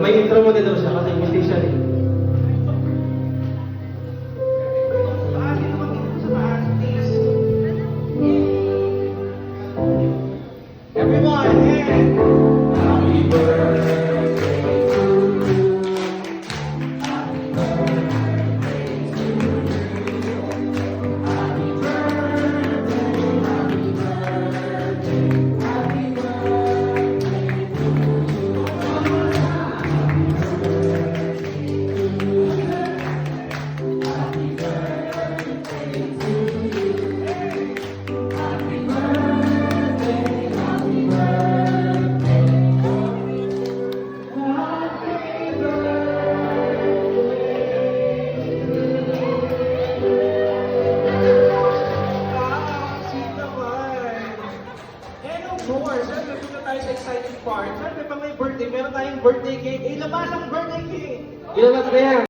may intro mo din daw siya kasi musician eh. Everyone, and happy birthday to you. Happy birthday to you. Happy birthday, happy birthday, happy birthday to you. Happy birthday to you. Happy birthday to you. Happy birthday, happy Siyempre, punta tayo sa exciting part. Siyempre, pag may birthday, meron tayong birthday cake. Eh, labas ang birthday cake! Ilabas na yan!